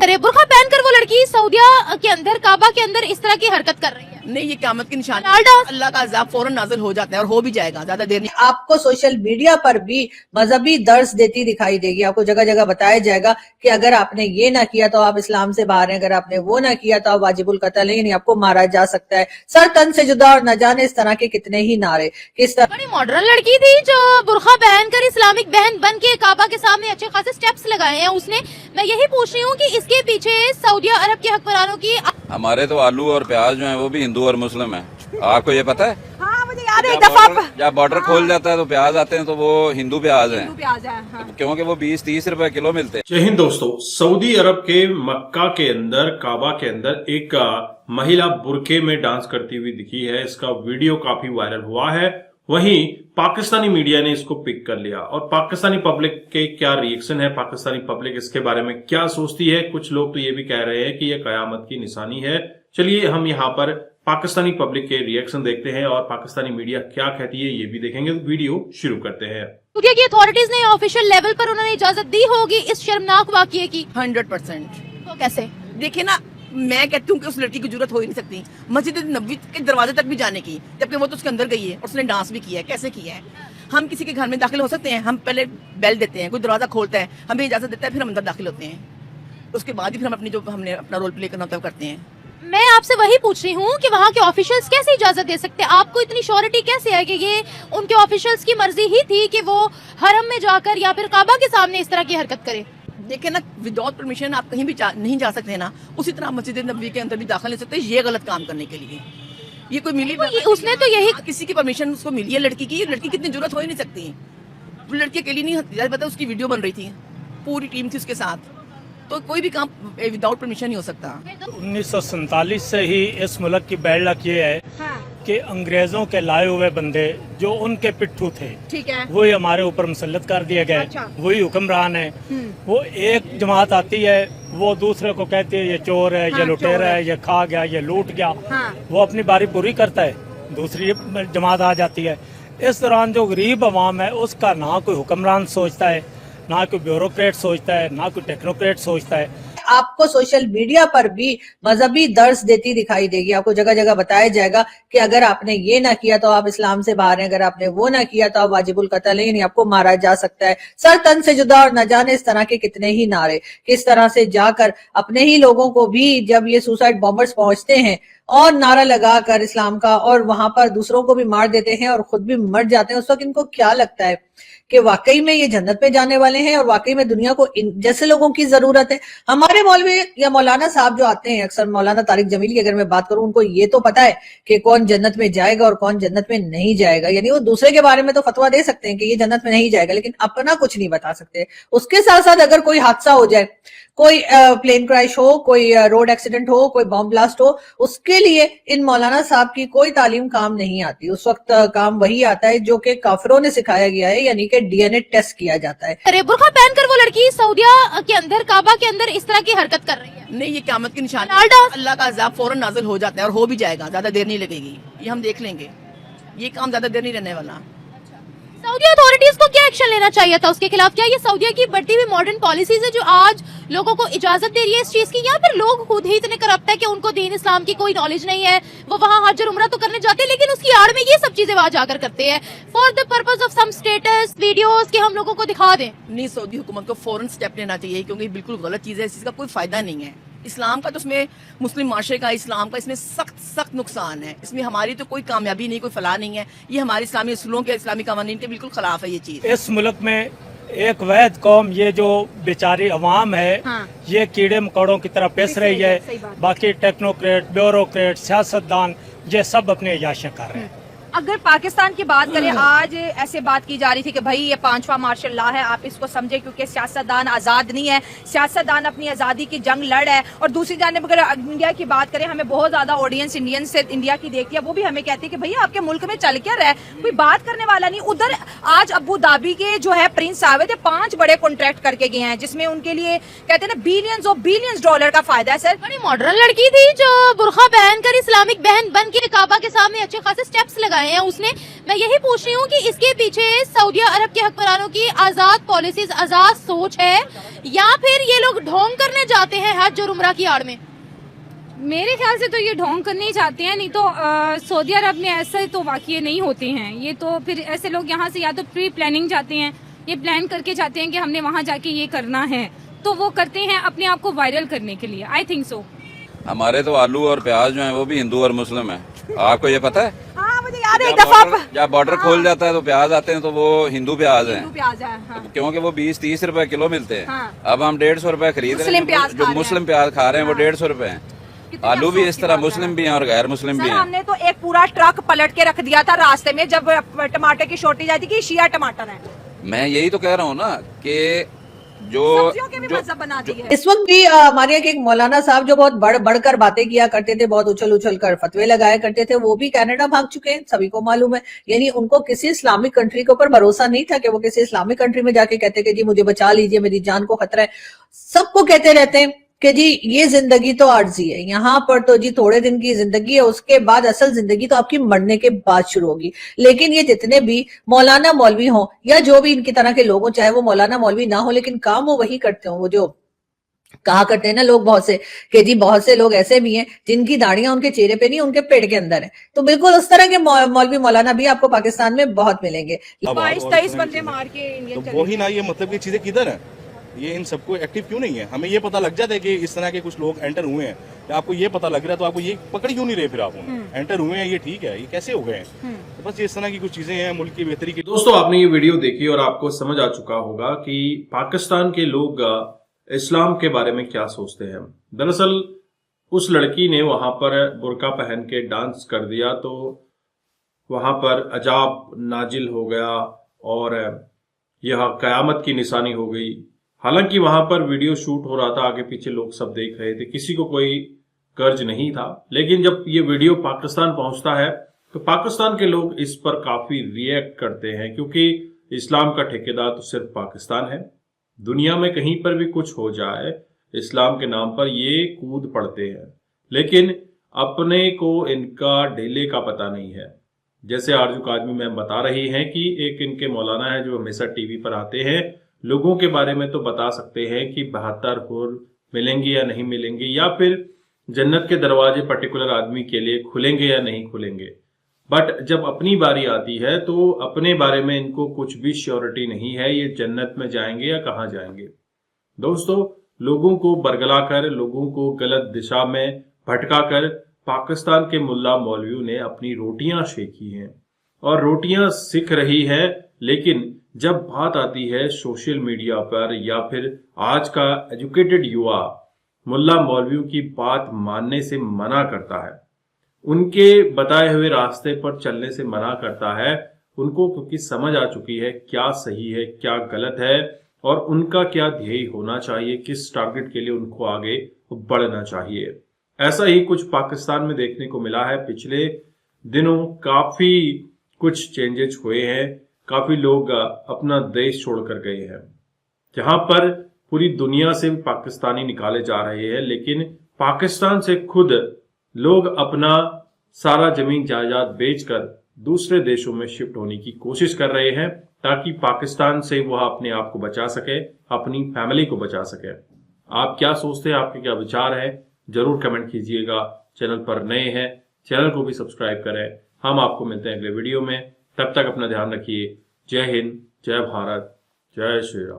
अरे बुर्का पहनकर वो लड़की सऊदिया के अंदर काबा के अंदर इस तरह की हरकत कर रही है। नहीं, ये क़यामत की निशानी, अल्लाह का अज़ाब फौरन नाज़िल हो जाता है और हो भी जाएगा, ज्यादा देर नहीं। आपको सोशल मीडिया पर भी मजहबी दर्स देती दिखाई देगी। आपको जगह जगह बताया जाएगा कि अगर आपने ये ना किया तो आप इस्लाम से बाहर हैं, अगर आपने वो ना किया तो आप वाजिबुल कत्ल हैं, यानी आपको मारा जा सकता है, सर तन से जुदा, और न जाने इस तरह के कितने ही नारे। किस तरह बड़ी मॉडर्न लड़की थी जो बुर्का पहनकर इस्लामिक बहन बन के काबा के सामने अच्छे खासे स्टेप्स लगाए हैं उसने। मैं यही पूछ रही हूँ कि इसके पीछे सऊदी अरब के हुक्मरानों की। हमारे तो आलू और प्याज जो है वो भी हिंदू और मुस्लिम है, आपको ये पता है? हाँ, मुझे याद है एक दफा जब बॉर्डर खोल जाता है तो प्याज आते हैं तो वो हिंदू प्याज हैं, हाँ। क्योंकि वो 20-30 रुपए किलो मिलते हैं। जय हिंद दोस्तों, सऊदी अरब के मक्का के अंदर, काबा के अंदर एक महिला बुरके में डांस करती हुई दिखी है। इसका वीडियो काफी वायरल हुआ है। वहीं पाकिस्तानी मीडिया ने इसको पिक कर लिया और पाकिस्तानी पब्लिक के क्या रिएक्शन है, पाकिस्तानी पब्लिक इसके बारे में क्या सोचती है। कुछ लोग तो ये भी कह रहे हैं कि यह कयामत की निशानी है। चलिए हम यहाँ पर पाकिस्तानी पब्लिक के रिएक्शन देखते हैं और पाकिस्तानी मीडिया क्या कहती है ये भी देखेंगे। वीडियो शुरू करते हैं। सऊदीया की अथॉरिटीज ने ऑफिशियल लेवल पर उन्होंने इजाजत दी होगी इस शर्मनाक वाकये की। 100%। तो कैसे? देखिए ना, मैं कहती हूँ कि उस लड़की की जरूरत हो ही नहीं सकती मस्जिद नबवी के दरवाजे तक भी जाने की, जबकि वो तो उसके अंदर गई है और उसने डांस भी किया है। कैसे किया है? हम किसी के घर में दाखिल हो सकते हैं, हम पहले बेल देते हैं, कोई दरवाजा खोलता है, हमें इजाजत देता है, फिर हम अंदर दाखिल होते हैं। उसके बाद ही फिर हम हमने अपना रोल प्ले करना होता है करते हैं। मैं आपसे वही पूछ रही हूँ कि वहाँ के ऑफिशियल्स कैसे इजाजत दे सकते हैं? आपको इतनी श्योरिटी कैसे है कि ये उनके ऑफिशियल्स की मर्जी ही थी कि वो हरम में जाकर या फिर काबा के सामने इस तरह की हरकत करे? देखिए ना, विदाउट परमिशन आप कहीं भी नहीं जा सकते ना, उसी तरह मस्जिद नबवी के अंदर भी दाखिल नहीं सकते ये गलत काम करने के लिए। ये कोई मिली उसने तो यही किसी की परमिशन उसको मिली है लड़की की। लड़की कितनी जरूरत हो ही नहीं सकती, वो लड़की अकेली नहीं, पता उसकी वीडियो बन रही थी, पूरी टीम थी उसके साथ, तो कोई भी काम विदाउट परमिशन नहीं हो सकता। 1947 से ही इस मुल्क की बैड लक ये है कि अंग्रेजों के लाए हुए बंदे जो उनके पिट्ठू थे, ठीक है, वही हमारे ऊपर मुसल्लत कर दिए गए। अच्छा। वही हुक्मरान है। वो एक जमात आती है, वो दूसरे को कहती है ये चोर है, ये लुटेरा है, ये खा गया, ये लूट गया। वो अपनी बारी पूरी करता है, दूसरी जमात आ जाती है। इस दौरान जो गरीब अवाम है उसका ना कोई हुक्मरान सोचता है, ना कोई ब्यूरोक्रेट सोचता है, ना कोई टेक्नोक्रेट सोचता है। आपको सोशल मीडिया पर भी मजहबी दर्स देती दिखाई देगी। आपको जगह जगह बताया जाएगा कि अगर आपने ये ना किया तो आप इस्लाम से बाहर हैं, अगर आपने वो ना किया तो आप वाजिबुल कत्ल हैं, यानी आपको मारा जा सकता है, सर तन से जुदा, और न जाने इस तरह के कितने ही नारे। किस तरह से जाकर अपने ही लोगों को भी जब ये सुसाइड बॉम्बर्स पहुंचते हैं और नारा लगाकर इस्लाम का, और वहां पर दूसरों को भी मार देते हैं और खुद भी मर जाते हैं, उस वक्त इनको क्या लगता है कि वाकई में ये जन्नत पे जाने वाले हैं और वाकई में दुनिया को इन जैसे लोगों की जरूरत है। हमारे मौलवी या मौलाना साहब जो आते हैं, अक्सर मौलाना तारिक जमील की अगर मैं बात करूं, उनको ये तो पता है कि कौन जन्नत में जाएगा और कौन जन्नत में नहीं जाएगा। यानी वो दूसरे के बारे में तो फतवा दे सकते हैं कि ये जन्नत में नहीं जाएगा, लेकिन अपना कुछ नहीं बता सकते। उसके साथ साथ अगर कोई हादसा हो जाए, कोई प्लेन क्रैश हो, कोई रोड एक्सीडेंट हो, कोई बॉम्ब ब्लास्ट हो, उसके लिए इन मौलाना साहब की कोई तालीम काम नहीं आती। उस वक्त काम वही आता है जो कि काफिरों ने सिखाया गया है, यानी कि डीएनए टेस्ट किया जाता है। अरे बुर्का पहनकर वो लड़की सऊदिया के अंदर काबा के अंदर इस तरह की हरकत कर रही है। नहीं, ये क़यामत की निशानी, अल्लाह का अज़ाब फौरन नाज़िल हो जाता है और हो भी जाएगा, ज्यादा देर नहीं लगेगी, ये हम देख लेंगे। ये काम ज्यादा देर नहीं रहने वाला। सऊदी अथॉरिटीज को क्या एक्शन लेना चाहिए था उसके खिलाफ? क्या ये सऊदीया की बढ़ती हुई मॉडर्न पॉलिसीज है जो आज लोगों को इजाजत दे रही है इस चीज की, या फिर लोग खुद ही इतने करप्ट है कि उनको दीन इस्लाम की कोई नॉलेज नहीं है? वो वहाँ हज और उम्रा तो करने जाते हैं, लेकिन उसकी आड़ में ये सब चीजें वहाँ जाकर करते हैं for the purpose of some status videos के हम लोगों को दिखा दें। नहीं, सऊदी हुकूमत को फौरन स्टेप लेना चाहिए, क्योंकि बिल्कुल गलत चीज है, इस चीज का कोई फायदा नहीं है। इस्लाम का तो उसमें, मुस्लिम माशरे का, इस्लाम का इसमें सख्त नुकसान है। इसमें हमारी तो कोई कामयाबी नहीं, कोई फलाह नहीं है। ये हमारे इस्लामी उसूलों के, इस्लामी कानून के बिल्कुल खिलाफ है ये चीज। इस मुल्क में एक वैध कौम, ये जो बेचारी अवाम है, ये कीड़े मकोड़ों की तरह पिस रही है। बाकी टेक्नोक्रेट, ब्यूरोक्रेट, सियासतदान ये सब अपने याशें कर रहे हैं। अगर पाकिस्तान की बात करें, आज ऐसे बात की जा रही थी कि भाई ये 5वां मार्शल लॉ है, आप इसको समझे, क्योंकि सियासतदान आज़ाद नहीं है, सियासतदान अपनी आज़ादी की जंग लड़ है। और दूसरी जानिब अगर इंडिया की बात करें, हमें बहुत ज्यादा ऑडियंस इंडियन से इंडिया की देखती है, वो भी हमें कहती है कि भैया आपके मुल्क में चल क्या रहा है, कोई बात करने वाला नहीं। उधर आज अबू धाबी के जो है प्रिंस साहब थे, 5 बड़े कॉन्ट्रैक्ट करके गए हैं, जिसमें उनके लिए कहते हैं ना बिलियंस डॉलर का फायदा है। सर, बड़ी मॉडर्न लड़की थी जो बुर्का पहनकर इस्लामिक बहन बन के काबा के सामने अच्छे खासे स्टेप्स लगाए आए हैं उसने। मैं यही पूछ रही हूँ कि इसके पीछे सऊदी अरब के हुक्मरानों की आजाद पॉलिसीज, आजाद सोच है, या फिर ये लोग ढोंग करने जाते हैं हज और उम्रा की आड़ में? मेरे ख्याल से तो ये ढोंग करने ही चाहते हैं, नहीं तो सऊदी अरब में ऐसे तो वाक़ये नहीं होते हैं। ये तो फिर ऐसे लोग यहाँ से या तो प्री प्लानिंग जाते हैं, ये प्लान करके जाते हैं कि हमने वहाँ जाके ये करना है, तो वो करते हैं अपने आप को वायरल करने के लिए। I think so. हमारे तो आलू और प्याज जो है वो भी हिंदू और मुस्लिम है। आपको ये पता है? हाँ, मुझे याद है एक दफा जब बॉर्डर खोल जाता है तो प्याज आते हैं तो वो हिंदू प्याज हैं, प्याज है, हाँ। क्योंकि वो 20-30 रुपए किलो मिलते हैं। हाँ। अब हम 150 रुपए खरीद रहे हैं, जो मुस्लिम प्याज खा रहे हैं वो 150 रुपए हैं। आलू भी इस तरह मुस्लिम भी हैं और गैर मुस्लिम भी हैं। हमने तो एक पूरा ट्रक पलट के रख दिया था रास्ते में जब टमाटर की शॉर्टेज आई थी कि शिया टमाटर है। मैं यही तो कह रहा हूँ ना कि जो बना दी है। इस वक्त भी हमारे यहाँ के एक मौलाना साहब जो बहुत बढ़कर बातें किया करते थे, बहुत उछल कर फतवे लगाया करते थे, वो भी कनाडा भाग चुके हैं, सभी को मालूम है। यानी उनको किसी इस्लामिक कंट्री के ऊपर भरोसा नहीं था कि वो किसी इस्लामिक कंट्री में जाके कहते कि जी मुझे बचा लीजिए, मेरी जान को खतरा है। सबको कहते रहते हैं कि जी ये जिंदगी तो आर्जी है, यहाँ पर तो जी थोड़े दिन की जिंदगी है, उसके बाद असल जिंदगी तो आपकी मरने के बाद शुरू होगी। लेकिन ये जितने भी मौलाना मौलवी हों या जो भी इनकी तरह के लोग हों, चाहे वो मौलाना मौलवी ना हो लेकिन काम वो वही करते हो, वो जो कहा करते हैं ना लोग बहुत से कि जी बहुत से लोग ऐसे भी हैं जिनकी दाढ़ियां उनके चेहरे पे नहीं, उनके पेट के अंदर है। तो बिल्कुल उस तरह के मौलवी मौलाना भी आपको पाकिस्तान में बहुत मिलेंगे। 22-23 बंदे मार के इंडियन तो वही ना, ये मतलब की चीजें किधर है, ये इन सबको एक्टिव क्यों नहीं है? हमें ये पता लग जाता है कि इस तरह के कुछ लोग एंटर हुए हैं, तो आपको ये पता लग रहा है तो आपको ये पकड़ क्यों नहीं रहे? फिर आप एंटर हुए हैं, ये ठीक है, ये कैसे हो गए हैं? तो बस इस तरह की कुछ चीजें हैं मुल्क की बेहतरी की। दोस्तों, आपने ये वीडियो देखी और आपको समझ आ चुका होगा कि पाकिस्तान के लोग इस्लाम के बारे में क्या सोचते हैं। दरअसल उस लड़की ने वहां पर बुर्का पहन के डांस कर दिया तो वहां पर अजाब नाजिल हो गया और यह कयामत की निशानी हो गई। हालांकि वहां पर वीडियो शूट हो रहा था, आगे पीछे लोग सब देख रहे थे, किसी को कोई गर्ज नहीं था। लेकिन जब ये वीडियो पाकिस्तान पहुंचता है तो पाकिस्तान के लोग इस पर काफी रिएक्ट करते हैं, क्योंकि इस्लाम का ठेकेदार तो सिर्फ पाकिस्तान है। दुनिया में कहीं पर भी कुछ हो जाए इस्लाम के नाम पर ये कूद पड़ते हैं, लेकिन अपने को इनका ढेले का पता नहीं है। जैसे आरजू कादमी मैम बता रही हैं कि एक इनके मौलाना है जो हमेशा टीवी पर आते हैं, लोगों के बारे में तो बता सकते हैं कि 72 हुर मिलेंगे या नहीं मिलेंगे, या फिर जन्नत के दरवाजे पर्टिकुलर आदमी के लिए खुलेंगे या नहीं खुलेंगे। बट जब अपनी बारी आती है तो अपने बारे में इनको कुछ भी श्योरिटी नहीं है, ये जन्नत में जाएंगे या कहाँ जाएंगे। दोस्तों, लोगों को बरगलाकर, लोगों को गलत दिशा में भटकाकर पाकिस्तान के मुल्ला मौलवियों ने अपनी रोटियां सेकी हैं और रोटियां सिक रही है। लेकिन जब बात आती है सोशल मीडिया पर या फिर आज का एजुकेटेड युवा मुल्ला मौलवियों की बात मानने से मना करता है, उनके बताए हुए रास्ते पर चलने से मना करता है, उनको क्योंकि समझ आ चुकी है क्या सही है क्या गलत है और उनका क्या ध्येय होना चाहिए, किस टारगेट के लिए उनको आगे बढ़ना चाहिए। ऐसा ही कुछ पाकिस्तान में देखने को मिला है। पिछले दिनों काफी कुछ चेंजेस हुए हैं, काफी लोग अपना देश छोड़कर गए हैं, जहां पर पूरी दुनिया से पाकिस्तानी निकाले जा रहे हैं, लेकिन पाकिस्तान से खुद लोग अपना सारा जमीन जायदाद बेचकर दूसरे देशों में शिफ्ट होने की कोशिश कर रहे हैं ताकि पाकिस्तान से वह अपने आप को बचा सके, अपनी फैमिली को बचा सके। आप क्या सोचते हैं, आपके क्या विचार है, जरूर कमेंट कीजिएगा। चैनल पर नए हैं, चैनल को भी सब्सक्राइब करें। हम आपको मिलते हैं अगले वीडियो में, तब तक अपना ध्यान रखिए। जय हिंद, जय भारत, जय श्री राम।